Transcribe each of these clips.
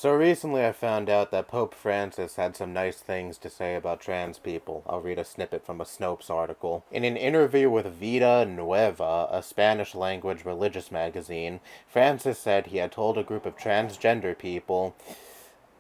So recently I found out that Pope Francis had some nice things to say about trans people. I'll read a snippet from a Snopes article. In an interview with Vida Nueva, a Spanish-language religious magazine, Francis said he had told a group of transgender people,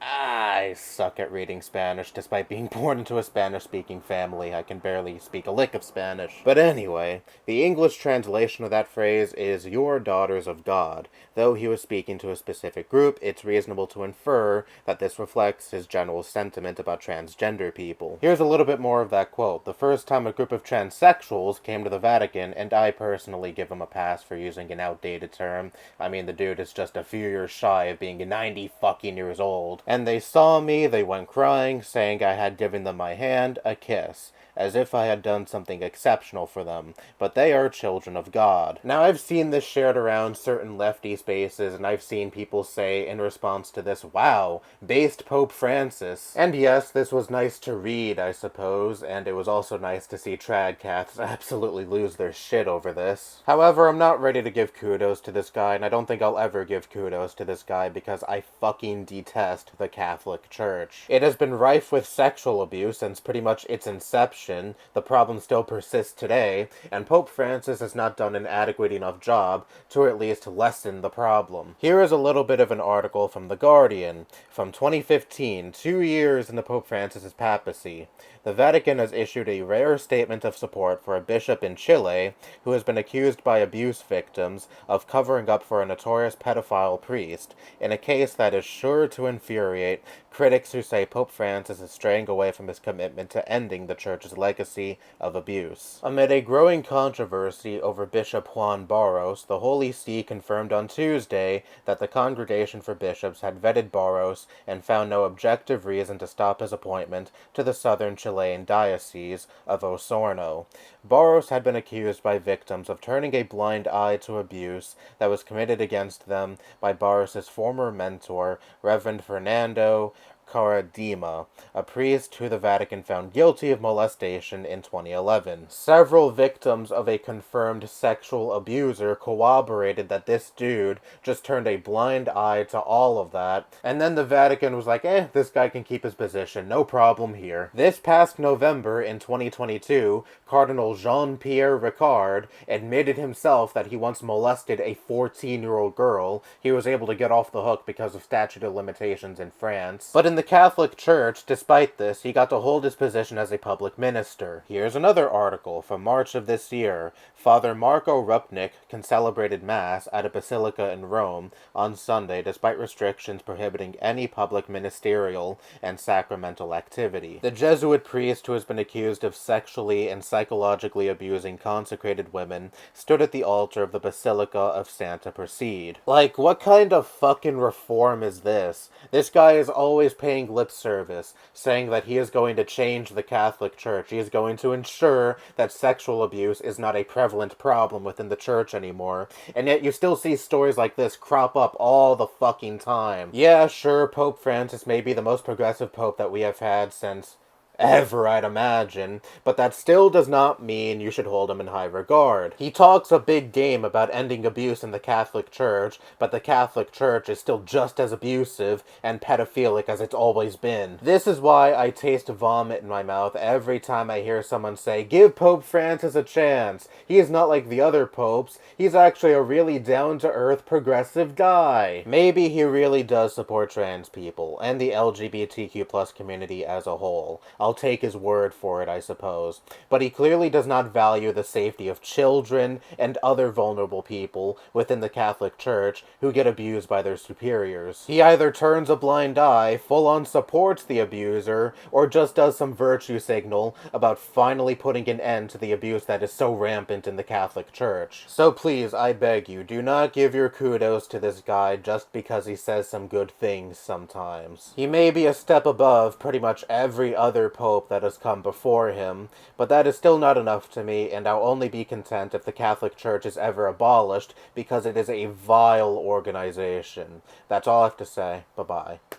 I suck at reading Spanish. Despite being born into a Spanish-speaking family, I can barely speak a lick of Spanish. But anyway, the English translation of that phrase is "your daughters of God." Though he was speaking to a specific group, it's reasonable to infer that this reflects his general sentiment about transgender people. Here's a little bit more of that quote. The first time a group of transsexuals came to the Vatican, and I personally give him a pass for using an outdated term. I mean, the dude is just a few years shy of being 90 fucking years old. And they saw me, they went crying, saying I had given them my hand, a kiss, as if I had done something exceptional for them. But they are children of God. Now, I've seen this shared around certain lefty spaces, and I've seen people say in response to this, wow, based Pope Francis. And yes, this was nice to read, I suppose, and it was also nice to see tradcats absolutely lose their shit over this. However, I'm not ready to give kudos to this guy, and I don't think I'll ever give kudos to this guy because I fucking detest the Catholic Church. It has been rife with sexual abuse since pretty much its inception. The problem still persists today, and Pope Francis has not done an adequate enough job to at least lessen the problem. Here is a little bit of an article from The Guardian from 2015, 2 years into Pope Francis's papacy. The Vatican has issued a rare statement of support for a bishop in Chile who has been accused by abuse victims of covering up for a notorious pedophile priest, in a case that is sure to infuriate critics who say Pope Francis is straying away from his commitment to ending the Church's legacy of abuse. Amid a growing controversy over Bishop Juan Barros, the Holy See confirmed on Tuesday that the Congregation for Bishops had vetted Barros and found no objective reason to stop his appointment to the southern Chilean diocese of Osorno. Barros had been accused by victims of turning a blind eye to abuse that was committed against them by Barros's former mentor, Reverend Fernando Caradima, a priest who the Vatican found guilty of molestation in 2011. Several victims of a confirmed sexual abuser corroborated that this dude just turned a blind eye to all of that, and then the Vatican was like, this guy can keep his position, no problem here. This past November in 2022, Cardinal Jean-Pierre Ricard admitted himself that he once molested a 14-year-old girl. He was able to get off the hook because of statute of limitations in France. But in the Catholic Church, despite this, he got to hold his position as a public minister. Here's another article from March of this year. Father Marco Rupnik celebrated Mass at a basilica in Rome on Sunday despite restrictions prohibiting any public ministerial and sacramental activity. The Jesuit priest who has been accused of sexually and psychologically abusing consecrated women stood at the altar of the Basilica of Santa Prassede. Like, what kind of fucking reform is this? This guy is always paying lip service, saying that he is going to change the Catholic Church. He is going to ensure that sexual abuse is not a prevalent problem within the church anymore. And yet you still see stories like this crop up all the fucking time. Yeah, sure, Pope Francis may be the most progressive pope that we have had since ever, I'd imagine, but that still does not mean you should hold him in high regard. He talks a big game about ending abuse in the Catholic Church, but the Catholic Church is still just as abusive and pedophilic as it's always been. This is why I taste vomit in my mouth every time I hear someone say, give Pope Francis a chance. He is not like the other popes. He's actually a really down-to-earth progressive guy. Maybe he really does support trans people, and the LGBTQ+ community as a whole. I'll take his word for it, I suppose. But he clearly does not value the safety of children and other vulnerable people within the Catholic Church who get abused by their superiors. He either turns a blind eye, full-on supports the abuser, or just does some virtue signal about finally putting an end to the abuse that is so rampant in the Catholic Church. So please, I beg you, do not give your kudos to this guy just because he says some good things sometimes. He may be a step above pretty much every other pope that has come before him, but that is still not enough to me, and I'll only be content if the Catholic Church is ever abolished, because it is a vile organization. That's all I have to say. Bye-bye.